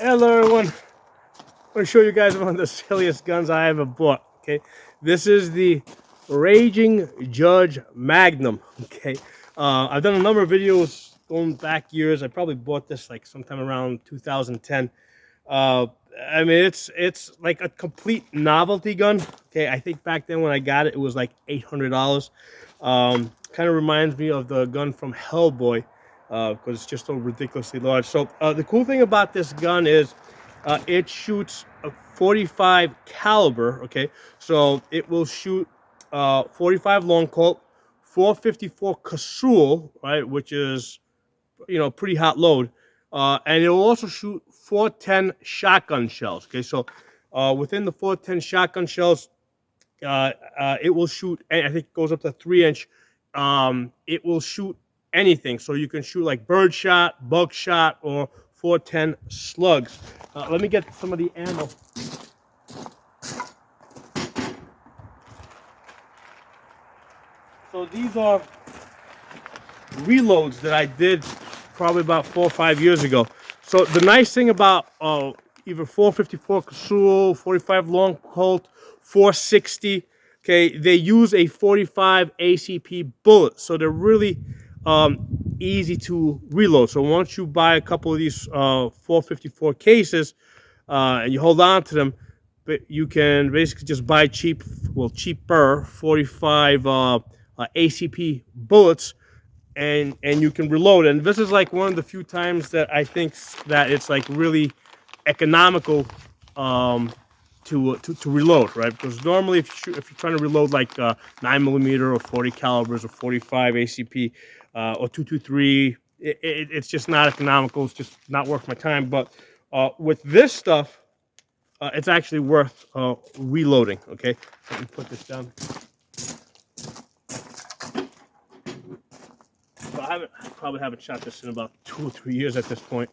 Hello everyone, I'm going to show you guys one of the silliest guns I ever bought. Okay, this is the Raging Judge Magnum. Okay, I've done a number of videos going back years. I probably bought this like sometime around 2010. I mean, it's like a complete novelty gun. Okay, I think back then when I got it, it was like $800. Kind of reminds me of the gun from Hellboy, because it's just so ridiculously large. So the cool thing about this gun is it shoots a 45 caliber. Okay, so it will shoot 45 long Colt, 454 Casull, right, which is pretty hot load, and it will also shoot 410 shotgun shells. Okay, so within the 410 shotgun shells, it will shoot. I think it goes up to 3-inch. It will shoot anything. So you can shoot like bird shot, bug shot, or 410 slugs. Let me get some of the ammo. So these are reloads that I did probably about 4 or 5 years ago. So the nice thing about either 454 Casull, 45 long Colt, 460, okay, they use a 45 ACP bullet, so they're really easy to reload. So once you buy a couple of these 454 cases and you hold on to them, you can basically just buy cheaper 45 ACP bullets, and you can reload. And this is like one of the few times that I think that it's like really economical to reload, right? Because normally if you're trying to reload like 9mm or 40 calibers or 45 ACP or 223, it's just not economical. It's just not worth my time. But with this stuff, it's actually worth reloading. Okay, let me put this down. So I probably haven't shot this in about 2 or 3 years at this point.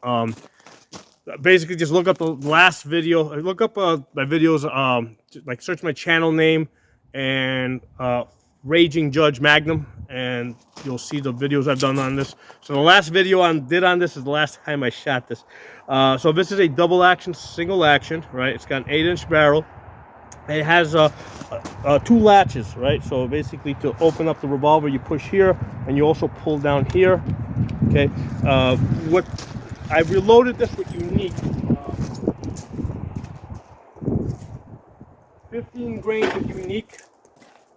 Basically, just look up the last video. Look up my videos. Like search my channel name and Raging Judge Magnum, and you'll see the videos I've done on this. So the last video I did on this is the last time I shot this. So this is a double action, single action, right? It's got an 8-inch barrel. It has 2 latches, right? So basically, to open up the revolver, you push here, and you also pull down here. Okay. What I reloaded this with unique 15 grains of unique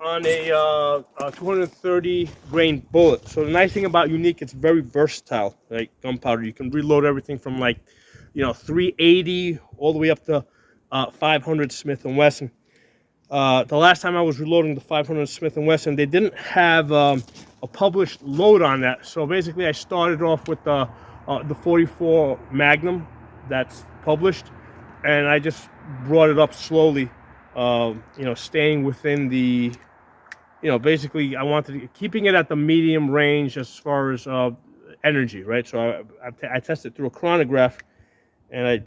on a 230 grain bullet. So the nice thing about unique, it's very versatile, like gunpowder. You can reload everything from like 380 all the way up to 500 Smith & Wesson. The last time I was reloading the 500 Smith & Wesson, they didn't have a published load on that. So basically, I started off with the 44 Magnum that's published, and I just brought it up slowly. Staying within the, basically I wanted to keeping it at the medium range as far as energy, right? So I tested through a chronograph. And I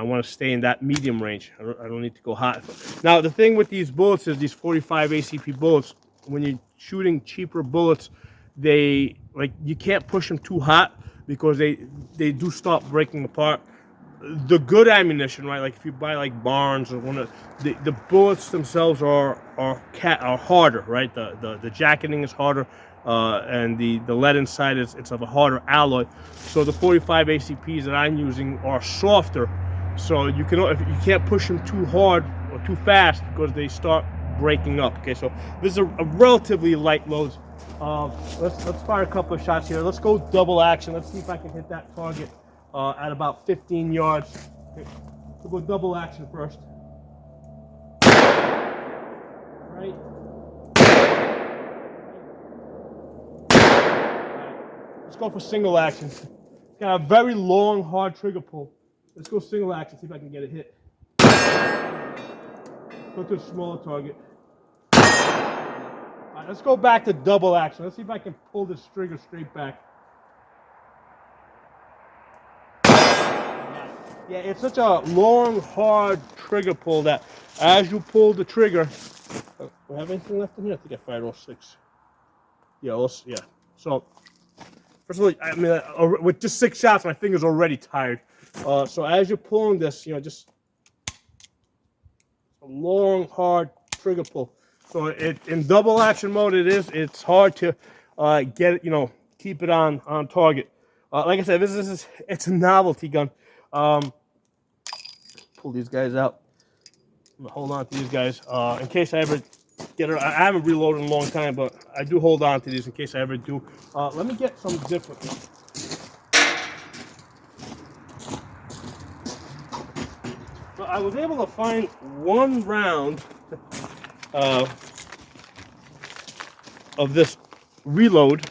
want to stay in that medium range. I don't need to go hot. Now, the thing with these bullets is these 45 ACP bullets, when you're shooting cheaper bullets, you can't push them too hot because they do start breaking apart. The good ammunition, right? Like if you buy like Barnes or one of the bullets themselves are harder, right? The jacketing is harder. And the lead inside it's of a harder alloy, so the 45 ACPs that I'm using are softer. So you can't push them too hard or too fast because they start breaking up. Okay, so this is a relatively light load. Let's fire a couple of shots here. Let's go double action. Let's see if I can hit that target at about 15 yards. Okay, we'll go double action first. Right. Let's go for single action. It's got a very long, hard trigger pull. Let's go single action, see if I can get it hit. Go to a smaller target. All right, let's go back to double action. Let's see if I can pull this trigger straight back. Yeah, it's such a long, hard trigger pull that as you pull the trigger, do I have anything left in here? I think I fired all 6. Yeah, So, first of all, I mean, with just 6 shots, my finger's already tired. So as you're pulling this, just a long, hard trigger pull. So in double action mode, it's hard to get it, keep it on target. Like I said, it's a novelty gun. Pull these guys out. I'm gonna hold on to these guys in case I ever get it. I haven't reloaded in a long time, but I do hold on to these in case I ever do. Let me get some different. So I was able to find one round of this reload.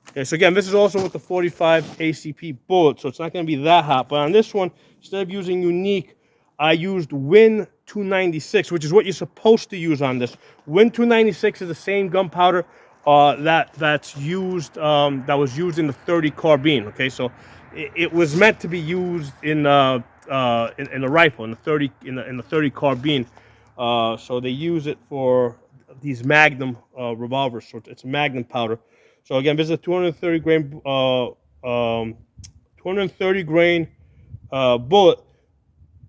Okay, so again, this is also with the 45 ACP bullet, so it's not going to be that hot. But on this one, instead of using Unique, I used Win 296, which is what you're supposed to use on this. Win 296 is the same gunpowder that's used that was used in the 30 carbine. Okay, so it was meant to be used in the rifle in the 30 carbine. So they use it for these Magnum revolvers. So it's Magnum powder. So again, this is a 230 grain 230 grain bullet.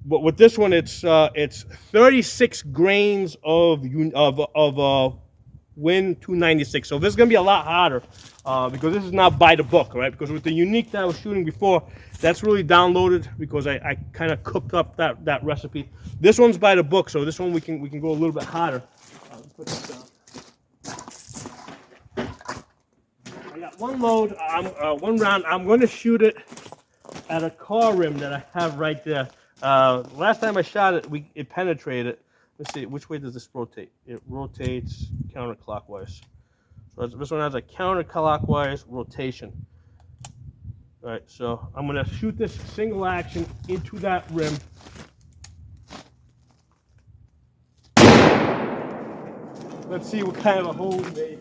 But with this one, it's 36 grains of Win 296. So this is gonna be a lot hotter because this is not by the book, right? Because with the Unique that I was shooting before, that's really downloaded because I kind of cooked up that recipe. This one's by the book, so this one we can go a little bit hotter. Let's put this down. I got one load, one round. I'm going to shoot it at a car rim that I have right there. Last time I shot it, it penetrated. Let's see, which way does this rotate? It rotates counterclockwise. So this one has a counterclockwise rotation. All right, so I'm going to shoot this single action into that rim. Let's see what kind of a hole we made.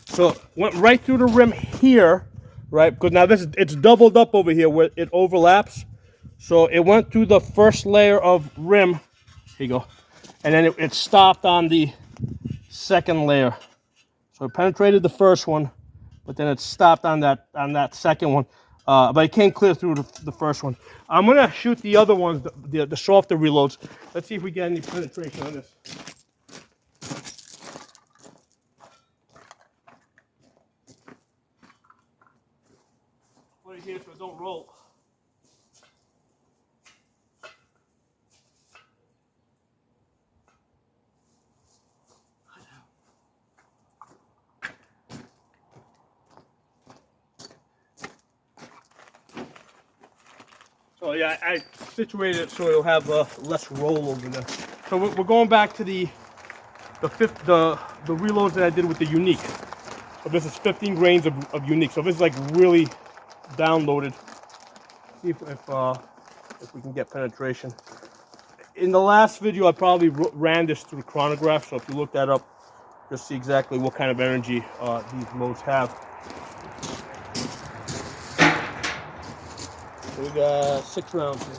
So went right through the rim here, right? Because now it's doubled up over here where it overlaps. So it went through the first layer of rim. Here you go. And then it stopped on the second layer. So it penetrated the first one, but then it stopped on that second one. But it came clear through the first one. I'm gonna shoot the other ones, the softer reloads. Let's see if we get any penetration on this. Put it here so it don't roll. So yeah, I situated it so it'll have less roll over there. So we're going back to the reloads that I did with the Unique. So this is 15 grains of Unique. So this is like really downloaded. See if we can get penetration. In the last video, I probably ran this through the chronograph. So if you look that up, you'll see exactly what kind of energy these loads have. So we got 6 rounds here.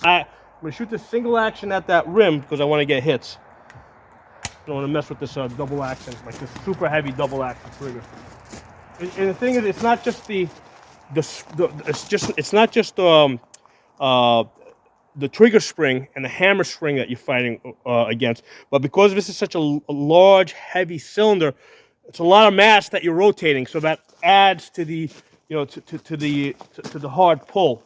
I'm going to shoot this single action at that rim because I want to get hits. I don't want to mess with this double action, like this super heavy double action trigger. And the thing is, it's not just the trigger spring and the hammer spring that you're fighting against, but because this is such a large, heavy cylinder, it's a lot of mass that you're rotating, so that adds to the to the hard pull.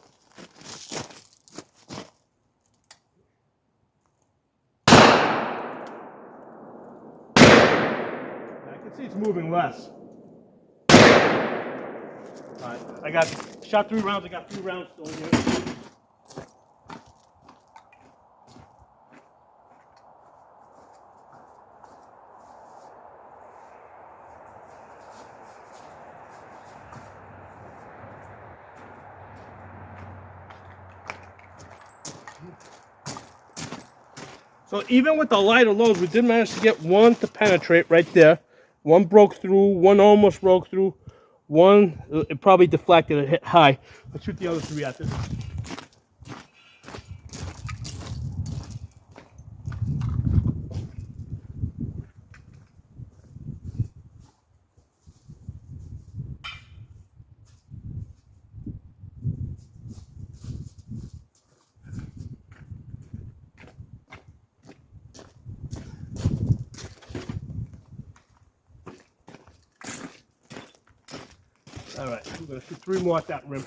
I can see it's moving less. All right, I got shot 3 rounds. I got 3 rounds still in here. So even with the lighter loads, we did manage to get one to penetrate right there. One broke through, one almost broke through, one, it probably deflected, it hit high. Let's shoot the other three at this. All right, we're gonna shoot three more at that rim.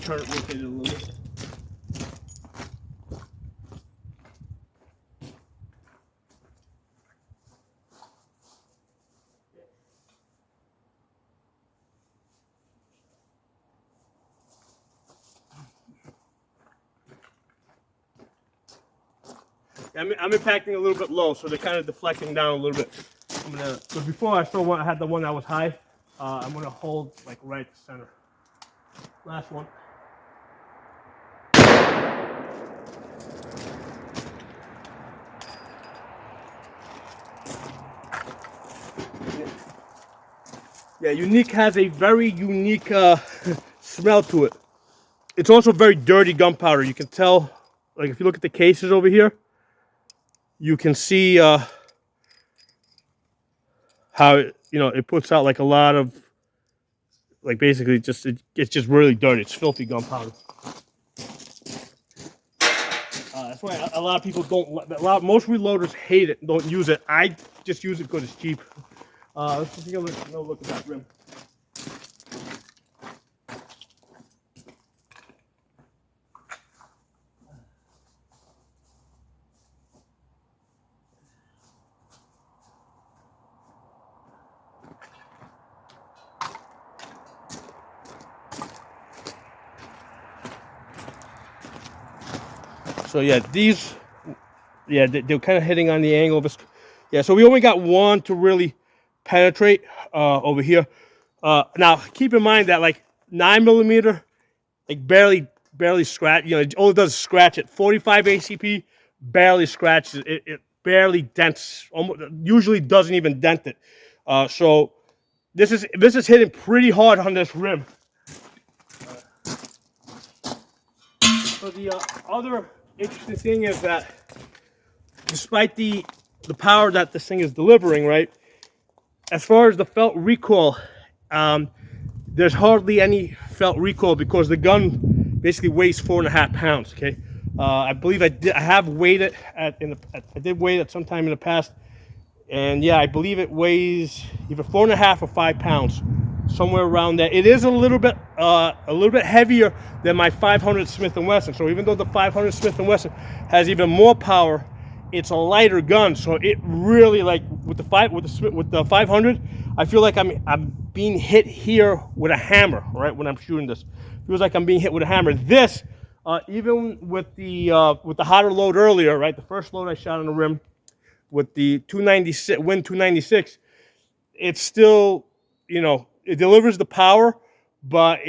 Turn it, rotate it a little bit. I'm impacting a little bit low, so they're kind of deflecting down a little bit. So before I had the one that was high. I'm gonna hold like right center. Last one. Yeah, Unique has a very unique smell to it. It's also very dirty gunpowder. You can tell, like if you look at the cases over here, you can see how it puts out like a lot of, like basically just it's just really dirty. It's filthy gunpowder. That's why a lot of people don't. Most reloaders hate it, don't use it. I just use it because it's cheap. Let's just take a look at that rim. So yeah, they're kind of hitting on the angle of this. Yeah, so we only got one to really penetrate over here. Now keep in mind that like 9mm, like barely scratch. All it does is scratch it. 45 ACP barely scratches it. It barely dents. Usually doesn't even dent it. So this is hitting pretty hard on this rim. So the other interesting thing is that despite the power that this thing is delivering, right, as far as the felt recoil, there's hardly any felt recoil because the gun basically weighs 4.5 pounds. Okay, I believe I have weighed it I did weigh it sometime in the past, and yeah, I believe it weighs either 4.5 or 5 pounds, somewhere around there. It is a little bit heavier than my 500 Smith & Wesson. So even though the 500 Smith & Wesson has even more power, it's a lighter gun. So it really, like with the 500, I feel like I'm being hit here with a hammer, right? When I'm shooting this, it feels like I'm being hit with a hammer. This, even with the hotter load earlier, right? The first load I shot on the rim with the 296 Win 296, it's still, it delivers the power, but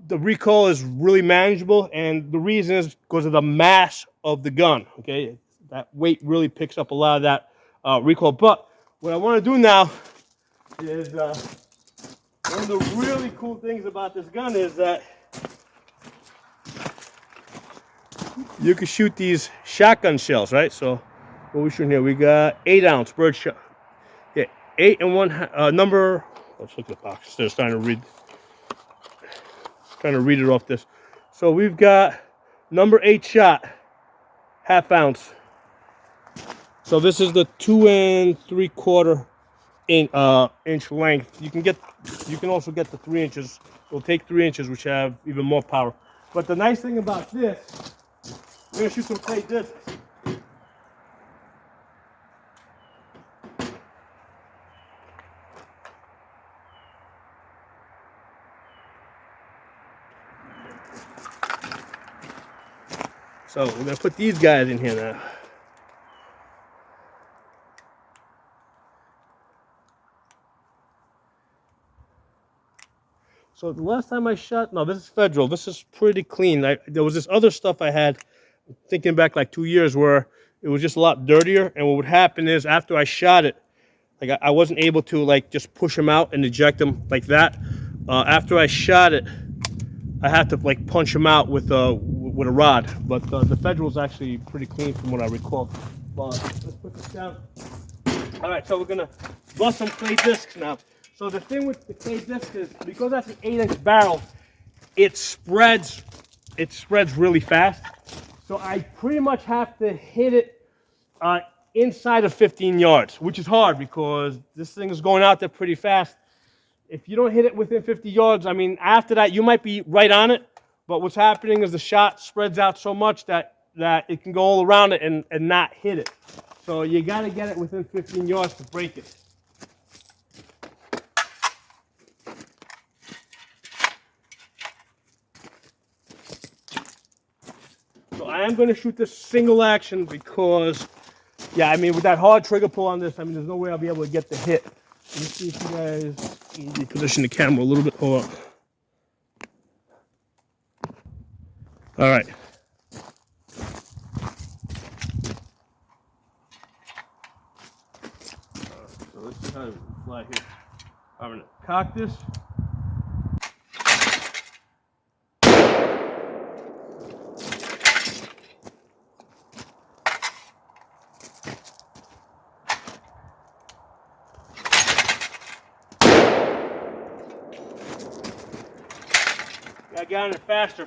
the recoil is really manageable, and the reason is because of the mass of the gun. Okay, that weight really picks up a lot of that recoil. But what I want to do now is one of the really cool things about this gun is that you can shoot these shotgun shells, right? So what are we shooting here? We got 8-ounce bird shot. Yeah, 8 and 1 number. Let's look at the box. Just trying to read it off this. So we've got number 8 shot, 1/2 ounce. So this is the 2 3/4 inch length. You can also get the 3 inches. We'll take 3 inches, which have even more power. But the nice thing about this, we're gonna shoot some plate distance. So we're gonna put these guys in here now. So the last time I shot, no, this is federal. This is pretty clean. There was this other stuff I had, thinking back like 2 years, where it was just a lot dirtier. And what would happen is after I shot it, like I wasn't able to like just push them out and eject them like that. After I shot it, I had to like punch them out with a rod. But the federal is actually pretty clean from what I recall. But let's put this down. All right, so we're gonna bust some clay discs now. So the thing with the clay disc is, because that's an 8-inch barrel, it spreads really fast. So I pretty much have to hit it inside of 15 yards, which is hard because this thing is going out there pretty fast. If you don't hit it within 50 yards, I mean, after that, you might be right on it, but what's happening is the shot spreads out so much that it can go all around it and not hit it. So you got to get it within 15 yards to break it. So I am going to shoot this single action because, yeah, I mean, with that hard trigger pull on this, I mean, there's no way I'll be able to get the hit. Let me see if you guys can reposition the camera a little bit. Hold on. All right. So let's see how to fly here. I'm going to cock this. I got it faster.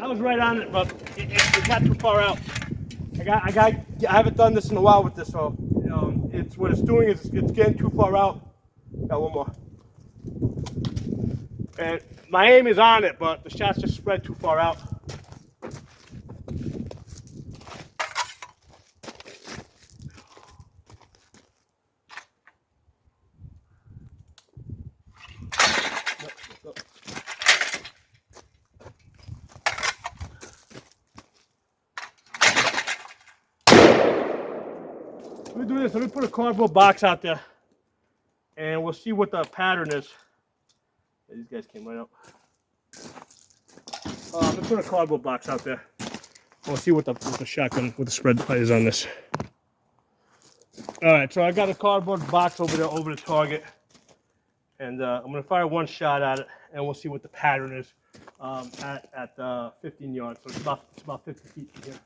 I was right on it, but it got too far out. I haven't done this in a while with this, so it's what it's doing is it's getting too far out. Got one more. And my aim is on it, but the shots just spread too far out. Let me do this. Let me put a cardboard box out there, and we'll see what the pattern is. These guys came right up. Let me put a cardboard box out there. We'll see what the shotgun, what the spread is on this. All right, so I got a cardboard box over there, over the target, and I'm gonna fire one shot at it, and we'll see what the pattern is at 15 yards. So it's about 50 feet from here.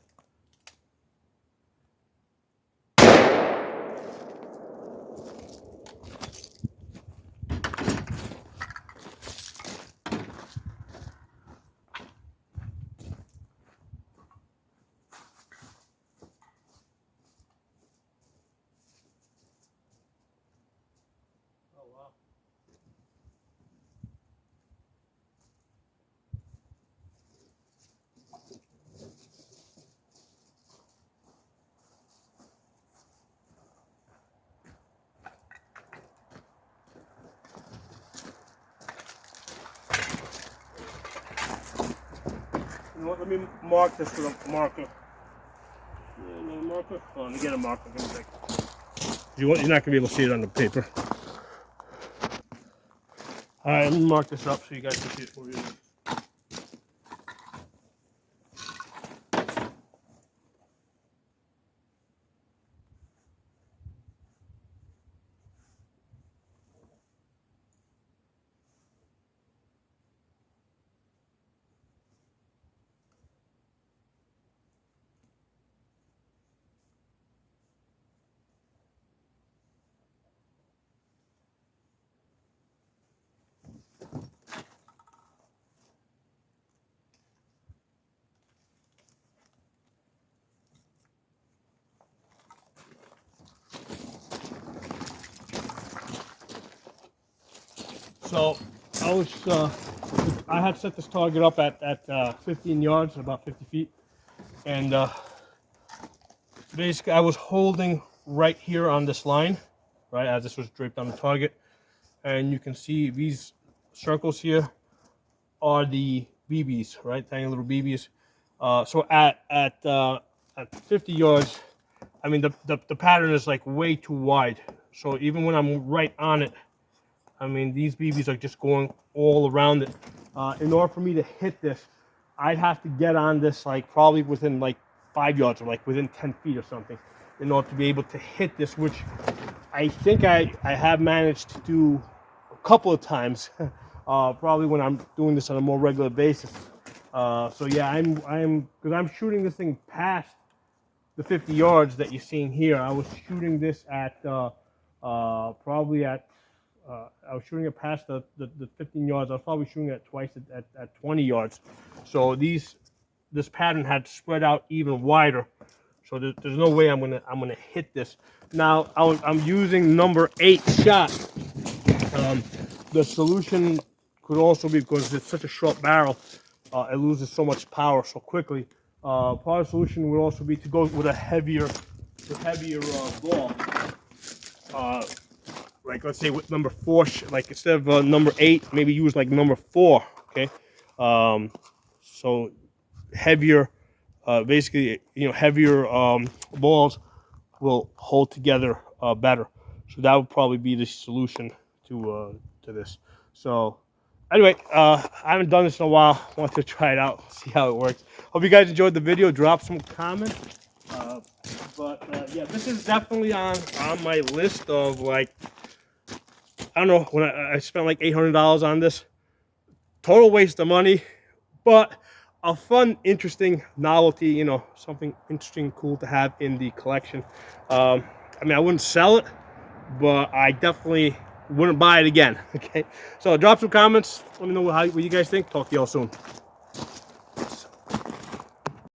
You know what, let me mark this with a marker. Yeah, another marker? Oh, let me get a marker. You're not going to be able to see it on the paper. All right, let me mark this up so you guys can see it for you. So I I had set this target up at 15 yards, about 50 feet, and basically I was holding right here on this line, right as this was draped on the target, and you can see these circles here are the BBs, right? Tiny little BBs. So at 50 yards, I mean the pattern is like way too wide. So even when I'm right on it, I mean these BBs are just going all around it. In order for me to hit this, I'd have to get on this like probably within like 5 yards or like within 10 feet or something, in order to be able to hit this, which I think I have managed to do a couple of times. Probably when I'm doing this on a more regular basis. So yeah, because I'm shooting this thing past the 50 yards that you're seeing here. I was shooting this at probably at I was shooting it past the 15 yards. I was probably shooting it twice at 20 yards. So this pattern had spread out even wider. So there's no way I'm gonna hit this. Now I'm using number 8 shot. The solution could also be, because it's such a short barrel, it loses so much power so quickly. Part of the solution would also be to go with a heavier ball. Like let's say with number 4, like instead of number 8, maybe use like number 4. Okay, so heavier, basically, heavier balls will hold together better. So that would probably be the solution to this. So anyway, I haven't done this in a while. I want to try it out, see how it works. Hope you guys enjoyed the video. Drop some comments. Yeah, this is definitely on my list of, like, I don't know, when I spent like $800 on this. Total waste of money, but a fun, interesting novelty, something interesting, cool to have in the collection. I mean, I wouldn't sell it, but I definitely wouldn't buy it again. Okay, so drop some comments. Let me know what you guys think. Talk to y'all soon.